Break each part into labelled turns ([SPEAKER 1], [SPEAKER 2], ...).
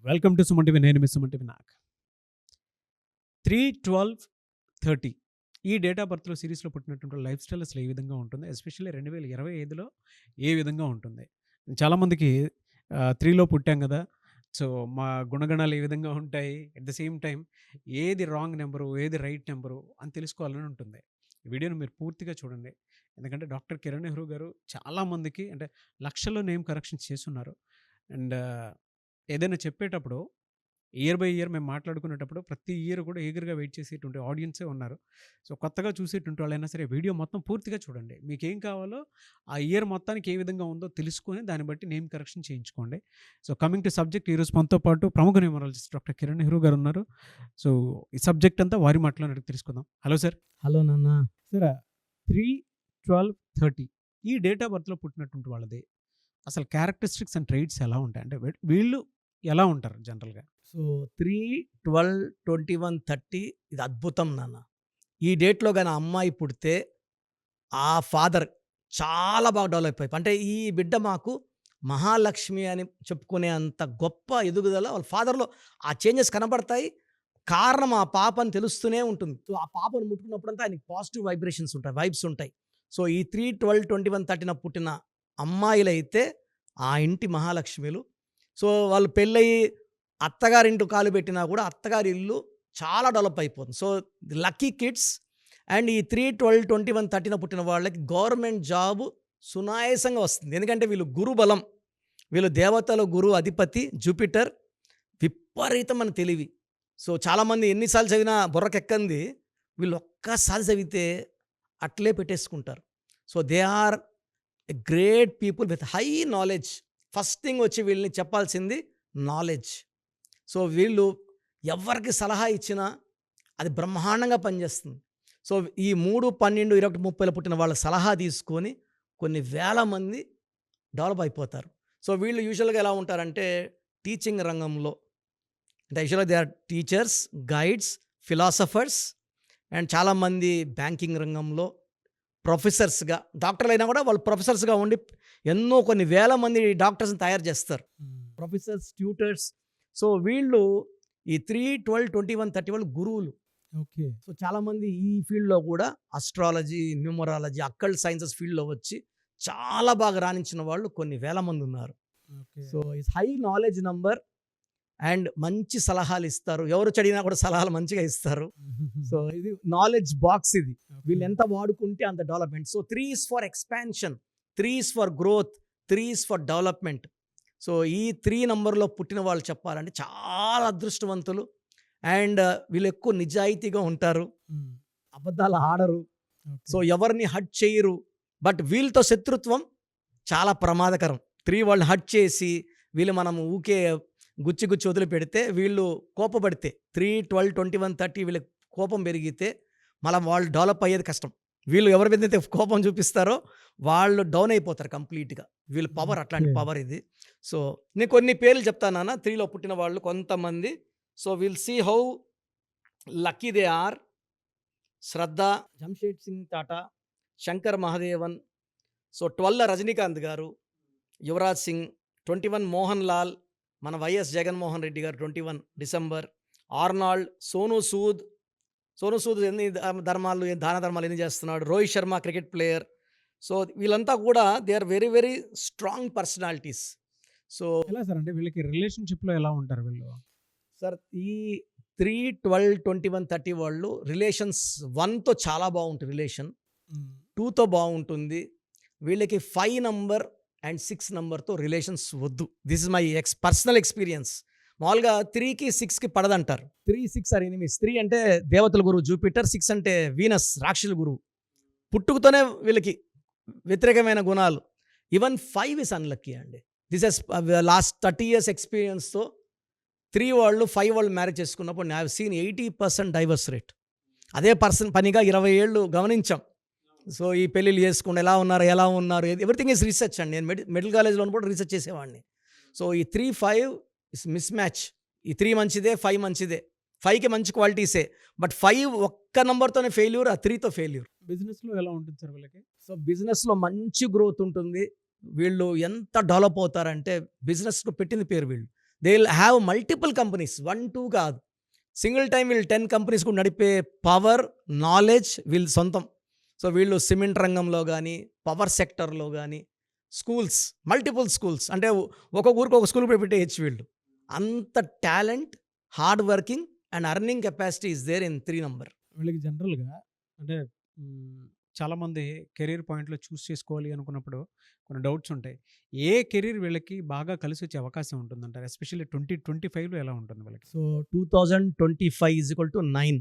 [SPEAKER 1] Welcome to Suman TV. నేను మీ Suman TV. నాకు 3-12-30 ఈ డేట్ ఆఫ్ బర్త్లో సిరీస్లో పుట్టినటువంటి లైఫ్ స్టైల్ అసలు ఏ విధంగా ఉంటుంది, ఎస్పెషల్లీ 2025లో ఏ విధంగా ఉంటుంది. చాలామందికి 3లో పుట్టాం కదా, సో మా గుణగణాలు ఏ విధంగా ఉంటాయి, అట్ ద సేమ్ టైం ఏది రాంగ్ నెంబరు ఏది రైట్ నెంబరు అని తెలుసుకోవాలని ఉంటుంది. ఈ వీడియోని మీరు పూర్తిగా చూడండి, ఎందుకంటే డాక్టర్ కిరణ్ నెహ్రూ గారు చాలామందికి అంటే లక్షల్లో నేమ్ కరెక్షన్స్ చేస్తున్నారు. అండ్ ఏదైనా చెప్పేటప్పుడు ఇయర్ బై ఇయర్ మేము మాట్లాడుకునేటప్పుడు ప్రతి ఇయర్ కూడా ఈగర్‌గా వెయిట్ చేసేటువంటి ఆడియన్సే ఉన్నారు. సో, కొత్తగా చూసేటువంటి వాళ్ళైనా సరే వీడియో మొత్తం పూర్తిగా చూడండి. మీకేం కావాలో ఆ ఇయర్ మొత్తానికి ఏ విధంగా ఉందో తెలుసుకొని దాన్ని బట్టి నేమ్ కరెక్షన్ చేయించుకోండి. సో, కమింగ్ టు సబ్జెక్ట్, ఈరోజు మనతో పాటు ప్రముఖ న్యూమరాలజిస్ట్ డాక్టర్ కిరణ్ నెహ్రూ గారు ఉన్నారు. సో, ఈ సబ్జెక్ట్ అంతా వారి మాటలోనే అడిగి తెలుసుకుందాం. Hello sir.
[SPEAKER 2] హలో నాన్న.
[SPEAKER 1] సార్ 3-12-30 ఈ డేట్ ఆఫ్ బర్త్‌లో పుట్టినటువంటి వాళ్ళది అసలు క్యారెక్టరిస్టిక్స్ అండ్ ట్రైట్స్ ఎలా ఉంటాయి? అంటే వీళ్ళు ఎలా ఉంటారు జనరల్‌గా?
[SPEAKER 2] సో 3-12-21-30 ఇది అద్భుతం నాన్న. ఈ డేట్‌లో గాని ఆ అమ్మాయి పుడితే ఆ ఫాదర్ చాలా బాగా డెవలప్ అయిపోయి, అంటే ఈ బిడ్డ మాకు మహాలక్ష్మి అని చెప్పుకునే అంత గొప్ప ఎదుగుదల వాళ్ళ ఫాదర్‌లో ఆ చేంజెస్ కనబడతాయి. కారణం ఆ పాప అని తెలుస్తూనే ఉంటుంది. సో, ఆ పాపను ముట్టుకున్నప్పుడంతా ఆయనకి పాజిటివ్ వైబ్రేషన్స్ ఉంటాయి, వైబ్స్ ఉంటాయి. సో, ఈ 3-12-21-30 పుట్టిన అమ్మాయిలైతే ఆ ఇంటి మహాలక్ష్మిలు. సో, వాళ్ళు పెళ్ళయి అత్తగారింట్లో కాలు పెట్టినా కూడా అత్తగారి ఇల్లు చాలా డెవలప్ అయిపోతుంది. So, the lucky kids. And ఈ 3-12-21-30 పుట్టిన వాళ్ళకి గవర్నమెంట్ జాబు సునాయాసంగా వస్తుంది. ఎందుకంటే వీళ్ళు గురు బలం, వీళ్ళు దేవతల గురు అధిపతి జూపిటర్, విపరీతమైన తెలివి. సో, చాలామంది ఎన్నిసార్లు చదివినా బుర్రకెక్కంది, వీళ్ళు ఒక్కసారి చదివితే అట్లే పెట్టేసుకుంటారు. So, they are a great people with high knowledge. First thing వచ్చి వీళ్ళని చెప్పాల్సింది నాలెడ్జ్. సో, వీళ్ళు ఎవరికి సలహా ఇచ్చినా అది బ్రహ్మాండంగా పనిచేస్తుంది. సో, ఈ 3-12-21-30 పుట్టిన వాళ్ళ సలహా తీసుకొని కొన్ని వేల మంది డెవలప్ అయిపోతారు. సో, వీళ్ళు యూజువల్గా ఎలా ఉంటారంటే టీచింగ్ రంగంలో, అంటే యూజువల్గా they are teachers, guides, philosophers, and చాలామంది బ్యాంకింగ్ రంగంలో ప్రొఫెసర్స్గా, డాక్టర్లు అయినా కూడా వాళ్ళు ప్రొఫెసర్స్గా ఉండి ఎన్నో కొన్ని వేల మంది డాక్టర్స్ని తయారు చేస్తారు, ప్రొఫెసర్స్, ట్యూటర్స్. సో, వీళ్ళు ఈ 3-12-21-30 వాళ్ళు గురువులు.
[SPEAKER 1] ఓకే.
[SPEAKER 2] సో, చాలామంది ఈ ఫీల్డ్లో కూడా అస్ట్రాలజీ, న్యూమరాలజీ, అక్కల్ట్ సైన్సెస్ ఫీల్డ్లో వచ్చి చాలా బాగా రాణించిన వాళ్ళు కొన్ని వేల మంది ఉన్నారు. So, it's high knowledge number. And మంచి సలహాలు ఇస్తారు, ఎవరు చదివినా కూడా సలహాలు మంచిగా ఇస్తారు. సో, ఇది నాలెడ్జ్ బాక్స్. ఇది వీళ్ళు ఎంత వాడుకుంటే అంత development. So 3 is for expansion, 3 is for growth, 3 is for development. So, ఈ 3 నంబర్లో పుట్టిన వాళ్ళు చెప్పాలంటే చాలా అదృష్టవంతులు. అండ్ వీళ్ళు ఎక్కువ నిజాయితీగా ఉంటారు, అబద్ధాలు ఆడరు. సో, ఎవరిని హర్ట్ చేయరు. బట్ వీళ్ళతో శత్రుత్వం చాలా ప్రమాదకరం. 3 వాళ్ళని హర్ట్ చేసి వీళ్ళు మనం ఊకే గుచ్చి గుచ్చి వదిలిపెడితే, వీళ్ళు కోపపడితే 3-12-21-30 వీళ్ళకి కోపం పెరిగితే మళ్ళీ వాళ్ళు డెవలప్ అయ్యేది కష్టం. వీళ్ళు ఎవరి మీద అయితే కోపం చూపిస్తారో వాళ్ళు డౌన్ అయిపోతారు కంప్లీట్గా. వీళ్ళ పవర్ అట్లాంటి పవర్ ఇది. సో, నేను కొన్ని పేర్లు చెప్తాను నాన్న 3లో పుట్టిన వాళ్ళు కొంతమంది. So, will see how lucky they are. Shraddha, Jamshed Singh Tata, Shankar Mahadevan. So, 12 Rajinikanth garu, Yuvraj Singh. 21 Mohan Lal, మన YS Jaganmohan Reddy garu 21 December. Arnold, Sonu Sood. Sonu Sood ఎన్ని దాన ధర్మాలు ఎన్ని చేస్తున్నాడు. Rohit Sharma cricket player. So, వీళ్ళంతా కూడా they are very very strong personalities. So,
[SPEAKER 1] ఎలా సార్, అంటే వీళ్ళకి రిలేషన్‌షిప్‌లో ఎలా ఉంటారు వీళ్ళు?
[SPEAKER 2] సార్ ఈ 3-12-21-30 వాళ్ళు రిలేషన్స్ 1తో చాలా బాగుంటుంది రిలేషన్, 2తో బాగుంటుంది. వీళ్ళకి 5 నంబర్ అండ్ 6 నంబర్తో రిలేషన్స్ వద్దు. This is my personal experience. మామూలుగా 3కి 6కి పడదంటారు. 3-6 ఆర్ ఎనిమీస్. 3 అంటే దేవతల గురువు జూపిటర్, 6 అంటే వీనస్ రాక్షసుల గురువు. పుట్టుకతోనే వీళ్ళకి వ్యతిరేకమైన గుణాలు. ఈవెన్ 5 ఇస్ అన్లక్కీ అండి. దిస్ ఇస్ లాస్ట్ 30 years ఎక్స్పీరియన్స్తో 3 వాళ్ళు 5 వాళ్ళు మ్యారేజ్ చేసుకున్నప్పుడు నేను హ్యావ్ సీన్ 80% డైవర్స్ రేట్. అదే పనిగా 20 ఏళ్ళు గమనించాం. సో, ఈ పెళ్ళిళ్ళు చేసుకుండా ఎలా ఉన్నారు ఎవ్రీథింగ్ ఈజ్ రీసెర్చ్ అండి. నేను మెడికల్ కాలేజ్లో కూడా రీసెర్చ్ చేసేవాడిని. సో, ఈ 3-5 ఇస్ మిస్ మ్యాచ్. ఈ 3 మంచిదే, 5 మంచిదే. 5కి మంచి క్వాలిటీసే, బట్ 5 ఒక్క నెంబర్తోనే ఫెయిల్యూర్, ఆ 3తో ఫెయిల్యూర్.
[SPEAKER 1] బిజినెస్‌లో ఎలా ఉంటుంది సార్ వీళ్ళకి?
[SPEAKER 2] సో, బిజినెస్లో మంచి గ్రోత్ ఉంటుంది. వీళ్ళు ఎంత డెవలప్ అవుతారంటే బిజినెస్లో పెట్టింది పేరు వీళ్ళు. They will have multiple companies, 1, 2 కాదు. సింగిల్ టైమ్ వీళ్ళు 10 కంపెనీస్ కూడా నడిపే పవర్, నాలెడ్జ్ వీళ్ళు సొంతం. సో వీళ్ళు సిమెంట్ రంగంలో గానీ, పవర్ సెక్టర్‌లో గానీ, స్కూల్స్, మల్టిపుల్ స్కూల్స్ అంటే ఒక ఊరికి ఒక స్కూల్ పెట్టేయచ్చు వీళ్ళు. అంత talent, hard working and earning capacity is there in 3 number.
[SPEAKER 1] వీళ్ళకి జనరల్‌గా అంటే చాలామంది కెరీర్ పాయింట్‌లో చూస్ చేసుకోవాలి అనుకున్నప్పుడు కొన్ని డౌట్స్ ఉంటాయి. ఏ కెరీర్ వీళ్ళకి బాగా కలిసొచ్చే అవకాశం ఉంటుందంటారు? ఎస్పెషల్లీ 2025లో ఎలా ఉంటుంది వీళ్ళకి?
[SPEAKER 2] సో 2025 9.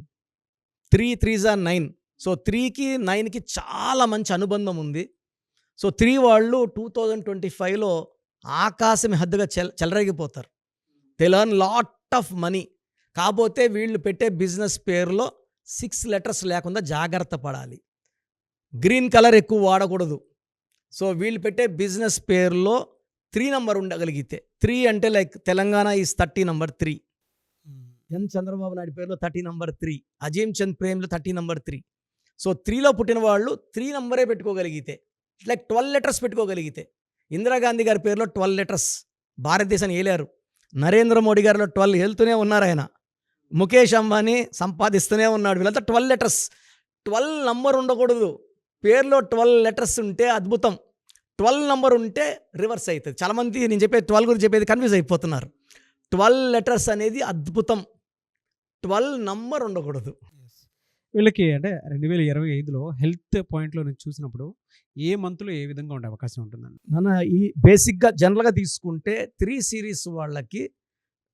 [SPEAKER 2] 3 3s are 9. సో 3కి 9కి చాలా మంచి అనుబంధం ఉంది. సో 3 వాళ్ళు 2025లో ఆకాశం హద్దుగా చెలరేగిపోతారు. They learn lot of money. కాపోతే వీళ్ళు పెట్టే బిజినెస్ పేరులో 6 లెటర్స్ లేకుండా జాగ్రత్త పడాలి. గ్రీన్ కలర్ ఎక్కువ వాడకూడదు. సో వీళ్ళు పెట్టే బిజినెస్ పేరులో 3 నంబర్ ఉండగలిగితే, 3 అంటే లైక్ తెలంగాణ ఈజ్ 30 నంబర్ 3. ఎన్ చంద్రబాబు నాయుడు పేరులో 30 number 3, Azeem Chand ప్రేమ్లో 30 number 3. So 3లో పుట్టిన వాళ్ళు 3 నంబరే పెట్టుకోగలిగితే, లైక్ 12 లెటర్స్ పెట్టుకోగలిగితే, ఇందిరాగాంధీ గారి పేరులో 12 లెటర్స్ భారతదేశాన్ని ఏలారు. నరేంద్ర మోడీ గారిలో 12 వెళ్తూనే ఉన్నారు ఆయన. ముఖేష్ అంబానీ సంపాదిస్తూనే ఉన్నాడు. వీళ్ళంతా 12 లెటర్స్. 12 నంబర్ ఉండకూడదు. పేరులో 12 లెటర్స్ ఉంటే అద్భుతం. 12 నంబర్ ఉంటే రివర్స్ అవుతుంది. చాలామంది నేను చెప్పేది 12 గురించి చెప్పేది కన్ఫ్యూజ్ అయిపోతున్నారు. 12 లెటర్స్ అనేది అద్భుతం. 12 నంబర్ ఉండకూడదు.
[SPEAKER 1] వీళ్ళకి అంటే 2025లో హెల్త్ పాయింట్‌లో నుంచి చూసినప్పుడు ఏ మంత్‌లో ఏ విధంగా ఉండే అవకాశం ఉంటుందండి?
[SPEAKER 2] నాన్న ఈ బేసిక్‌గా జనరల్‌గా తీసుకుంటే 3 సిరీస్ వాళ్ళకి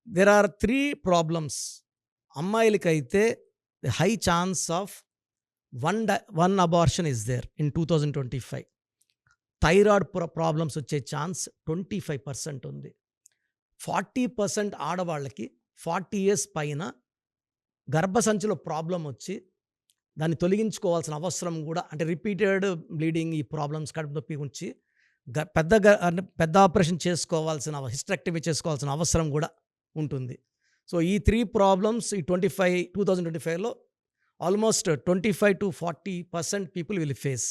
[SPEAKER 2] దేర్ ఆర్ 3 ప్రాబ్లమ్స్. అమ్మాయిలకైతే high chance of one abortion is there in 2025. Thyroid problems వచ్చే ఛాన్స్ 25% ఉంది. 40% ఆడవాళ్ళకి 40 ఇయర్స్ పైన గర్భసంచిలో ప్రాబ్లం వచ్చి దాన్ని తొలగించుకోవాల్సిన అవసరం కూడా, అంటే రిపీటెడ్ బ్లీడింగ్, ఈ ప్రాబ్లమ్స్ కడుపు నొప్పి గురించి అంటే పెద్ద ఆపరేషన్ చేసుకోవాల్సిన, హిస్టరెక్టమీ చేసుకోవాల్సిన అవసరం కూడా ఉంటుంది. సో ఈ 3 ప్రాబ్లమ్స్ ఈ 2025లో almost 25-40% people will face.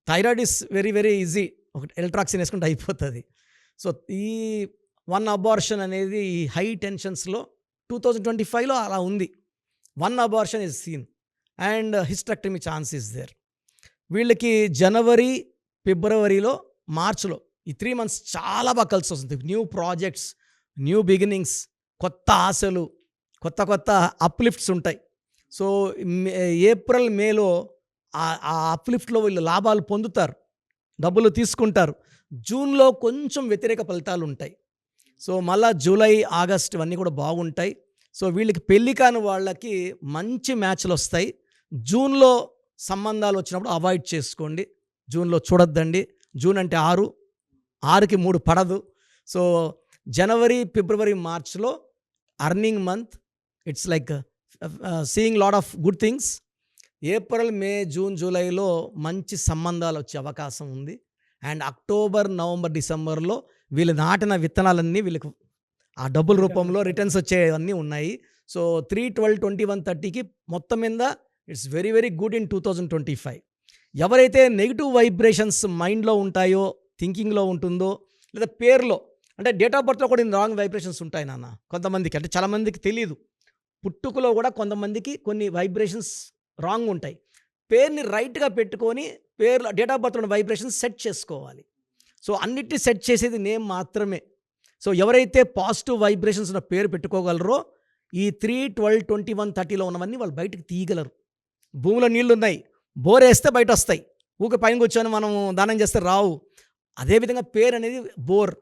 [SPEAKER 2] Thyroid is very very easy, ఒక ఎల్ట్రాక్సిన్ వేసుకుంటే అయిపోతుంది. సో ఈ 1 అబార్షన్ అనేది ఈ హై టెన్షన్స్లో 2025లో అలా ఉంది. 1 abortion is seen and hysterectomy chance is there. వీళ్ళకి జనవరి, ఫిబ్రవరిలో, మార్చ్లో ఈ 3 మంత్స్ చాలా బాగా కలిసి వస్తుంది. న్యూ ప్రాజెక్ట్స్, న్యూ బిగినింగ్స్, కొత్త ఆశలు, కొత్త కొత్త అప్లిఫ్ట్స్ ఉంటాయి. సో ఏప్రిల్, మేలో ఆ అప్లిఫ్ట్లో వీళ్ళు లాభాలు పొందుతారు, డబ్బులు తీసుకుంటారు. జూన్లో కొంచెం వ్యతిరేక ఫలితాలు ఉంటాయి. సో మళ్ళా జూలై, ఆగస్ట్ ఇవన్నీ కూడా బాగుంటాయి. సో వీళ్ళకి పెళ్లి కాని వాళ్ళకి మంచి మ్యాచ్లు వస్తాయి. జూన్లో సంబంధాలు వచ్చినప్పుడు అవాయిడ్ చేసుకోండి. జూన్లో చూడొద్దండి. జూన్ అంటే 6, 6కి 3 పడదు. సో జనవరి, ఫిబ్రవరి, మార్చ్లో earning month, it's like seeing lot of good things. April, May, June, జూలైలో మంచి సంబంధాలు వచ్చే అవకాశం ఉంది. అండ్ అక్టోబర్, నవంబర్, డిసెంబర్లో వీళ్ళు నాటిన విత్తనాలన్నీ వీళ్ళకి ఆ డబ్బుల రూపంలో రిటర్న్స్ వచ్చేవన్నీ ఉన్నాయి. సో 3, 12, 21, 30కి మొత్తం మీద it's very very good in 2025. ఎవరైతే నెగిటివ్ వైబ్రేషన్స్ మైండ్లో ఉంటాయో, థింకింగ్లో ఉంటుందో, లేదా పేరులో, అంటే డేట్ ఆఫ్ బర్త్లో కూడా రాంగ్ వైబ్రేషన్స్ ఉంటాయి నాన్న కొంతమందికి. అంటే చాలామందికి తెలియదు. పుట్టుకలో కూడా కొంతమందికి కొన్ని వైబ్రేషన్స్ రాంగ్ ఉంటాయి. పేరుని రైట్గా పెట్టుకొని పేర్లో డేట్ ఆఫ్ బర్త్లో వైబ్రేషన్స్ సెట్ చేసుకోవాలి. సో అన్నిటిని సెట్ చేసేది నేమ్ మాత్రమే. సో ఎవరైతే పాజిటివ్ వైబ్రేషన్స్ ఉన్న పేరు పెట్టుకోగలరో ఈ 3, 12, 21, 30లో ఉన్నవన్నీ వాళ్ళు బయటకు తీయగలరు. భూమిలో నీళ్లు ఉన్నాయి, బోర్ వేస్తే బయట వస్తాయి. ఊకే పైన కూర్చొని మనం దానం చేస్తే రావు. అదేవిధంగా పేరు అనేది బోర్,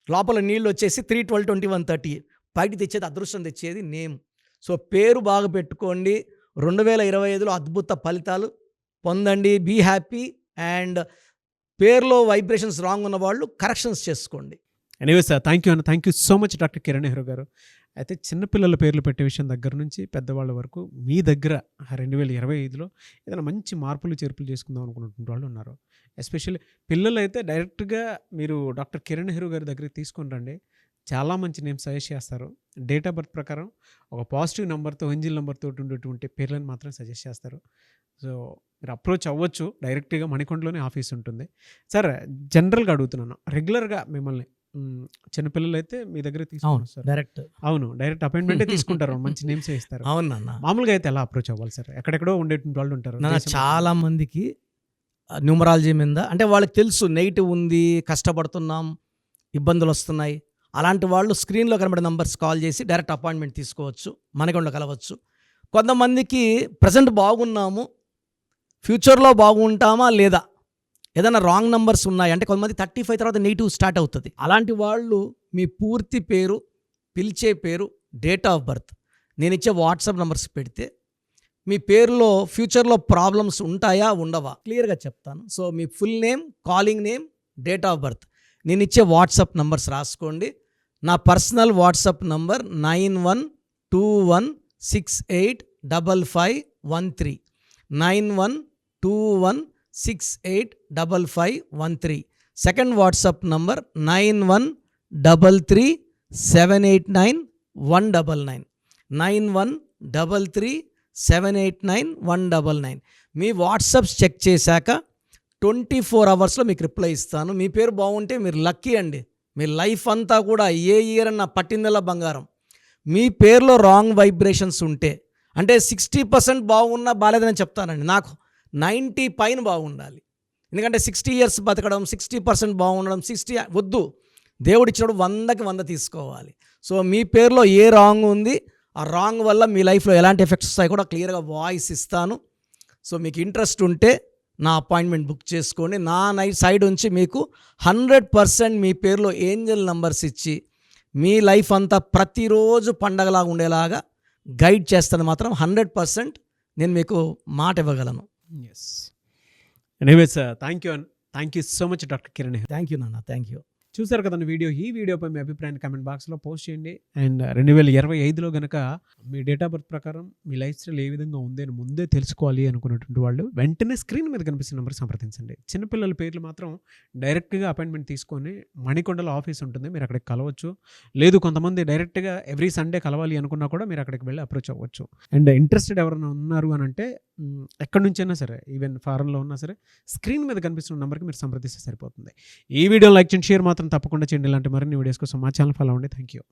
[SPEAKER 2] లోపల నీళ్ళు వచ్చేసి 3, 12, 21, 30 బయట తెచ్చేది, అదృష్టం తెచ్చేది నేమ్. సో పేరు బాగా పెట్టుకోండి. 2025లో అద్భుత ఫలితాలు పొందండి. Be happy. అండ్ పేరులో వైబ్రేషన్స్ రాంగ్ ఉన్న వాళ్ళు కరెక్షన్స్ చేసుకోండి.
[SPEAKER 1] ఎనీవే సార్, థ్యాంక్ యూ అన్న. Thank you so much doctor Kiran Nehru garu. అయితే చిన్నపిల్లల పేర్లు పెట్టే విషయం దగ్గర నుంచి పెద్దవాళ్ళ వరకు మీ దగ్గర 2025లో ఏదైనా మంచి మార్పులు చేర్పులు చేసుకుందాం అనుకున్నటువంటి వాళ్ళు ఉన్నారు. ఎస్పెషల్లీ పిల్లలు అయితే డైరెక్ట్గా మీరు డాక్టర్ కిరణ్ నెహ్రూ గారి దగ్గరికి తీసుకొని రండి. చాలా మంచి నేమ్స్ సజెస్ట్ చేస్తారు. డేట్ ఆఫ్ బర్త్ ప్రకారం ఒక పాజిటివ్ నెంబర్తో, ఎంజిల్ నెంబర్తో ఉండేటువంటి పేర్లను మాత్రం సజెస్ట్ చేస్తారు. సో మీరు అప్రోచ్ అవ్వచ్చు. డైరెక్ట్గా మణికొండలోనే ఆఫీస్ ఉంటుంది. సార్, జనరల్గా అడుగుతున్నాను, రెగ్యులర్గా మిమ్మల్ని చిన్నపిల్లలైతే మీ దగ్గర
[SPEAKER 2] అవును.
[SPEAKER 1] తీసుకొని వస్తారు.
[SPEAKER 2] డైరెక్ట్.
[SPEAKER 1] అవును. డైరెక్ట్ అపాయింట్‌మెంటే తీసుకుంటారు. మంచి నేమ్సే ఇస్తారు.
[SPEAKER 2] అవును నాన్న.
[SPEAKER 1] మామూలుగా అయితే ఎలా అప్రోచ్ అవ్వాలి సార్? ఎక్కడెక్కడో ఉండేటువంటి వాళ్ళు ఉంటారు.
[SPEAKER 2] నాన్న
[SPEAKER 1] దేశం
[SPEAKER 2] చాలా మందికి న్యూమరాలజీ మీద అంటే వాళ్ళకి తెలుసు నెగెటివ్ ఉంది, కష్టపడుతున్నాం, ఇబ్బందులొస్తున్నాయి. అలాంటి వాళ్ళు స్క్రీన్‌లో కనబడే నంబర్స్ కాల్ చేసి డైరెక్ట్ అపాయింట్‌మెంట్ తీసుకోవచ్చు. మనకుండా కలవచ్చు. కొంతమందికి ప్రెజెంట్ బాగున్నాము, ఫ్యూచర్‌లో బాగుంటామా లేదా? ఏదైనా రాంగ్ నంబర్స్ ఉన్నాయి అంటే కొంతమంది 35 తర్వాత నెగెటివ్ స్టార్ట్ అవుతది. అలాంటి వాళ్ళు మీ పూర్తి పేరు, పిలిచే పేరు, డేట్ ఆఫ్ బర్త్ నేనిచ్చే వాట్సాప్ నంబర్స్ పెడితే మీ పేరులో ఫ్యూచర్‌లో ప్రాబ్లమ్స్ ఉంటాయా? ఉండవా? క్లియర్‌గా చెప్తాను. సో, మీ full name, calling name, date of birth నేనిచ్చే వాట్సాప్ నంబర్స్ రాసుకోండి. నా personal WhatsApp number 9121685513 9121685513. Second WhatsApp number 9133789199 9133789199. మీ వాట్సాప్స్ చెక్ చేశాక 24 అవర్స్‌లో మీకు రిప్లై ఇస్తాను. మీ పేరు బాగుంటే మీరు లక్కీ అండి. మీ లైఫ్ అంతా కూడా ఏ ఇయర్ అన్నా పట్టిందల్లా బంగారం. మీ పేరులో రాంగ్ వైబ్రేషన్స్ ఉంటే అంటే 60% బాగున్నా బాలేదని చెప్తానండి. నాకు 90 పైన బాగుండాలి. ఎందుకంటే 60 ఇయర్స్ బతకడం, 60% బాగుండడం, 60 వద్దు. దేవుడిచ్చినప్పుడు 100కి 100 తీసుకోవాలి. సో, మీ పేరులో ఏ రాంగ్ ఉంది, ఆ రాంగ్ వల్ల మీ లైఫ్లో ఎలాంటి ఎఫెక్ట్స్ వస్తాయి కూడా క్లియర్గా వాయిస్ ఇస్తాను. సో, మీకు ఇంట్రెస్ట్ ఉంటే నా అపాయింట్మెంట్ బుక్ చేసుకోండి. నా సైడ్ నుంచి మీకు 100% మీ పేరులో ఏంజల్ నంబర్స్ ఇచ్చి మీ లైఫ్ అంతా ప్రతిరోజు పండగలాగా ఉండేలాగా గైడ్ చేస్తాను. మాత్రం 100% నేను మీకు మాట ఇవ్వగలను.
[SPEAKER 1] Yes. Anyways thank you so much doctor Kiran.
[SPEAKER 2] Thank you నాన్న. Thank you.
[SPEAKER 1] చూసారు కదండి వీడియో. ఈ వీడియోపై మీ అభిప్రాయాన్ని కామెంట్ బాక్స్లో పోస్ట్ చేయండి. అండ్ 2025లో కనుక మీ డేట్ ఆఫ్ బర్త్ ప్రకారం మీ లైఫ్ స్టైల్ ఏ విధంగా ఉంది అని ముందే తెలుసుకోవాలి అనుకున్నటువంటి వాళ్ళు వెంటనే స్క్రీన్ మీద కనిపిస్తున్న నెంబర్ సంప్రదించండి. చిన్నపిల్లల పేర్లు మాత్రం డైరెక్ట్గా అపాయింట్మెంట్ తీసుకొని మణికొండలో ఆఫీస్ ఉంటుంది, మీరు అక్కడికి కలవచ్చు. లేదు కొంతమంది డైరెక్ట్గా ఎవ్రీ సండే కలవాలి అనుకున్నా కూడా మీరు అక్కడికి వెళ్ళి అప్రోచ్ అవ్వచ్చు. అండ్ ఇంట్రెస్టెడ్ ఎవరైనా ఉన్నారు అని అంటే ఎక్కడి నుంచైనా సరే, ఈవెన్ ఫారెన్లో ఉన్నా సరే, స్క్రీన్ మీద కనిపిస్తున్న నెంబర్కి మీరు సంప్రదిస్తే సరిపోతుంది. ఈ వీడియో లైక్ చేయండి, షేర్ మాత్రం తప్పకుండా చేయండి. ఇలాంటి మరిన్ని వీడియోస్ కోసం మా ఛానల్ ఫాలో అవ్వండి. Thank you.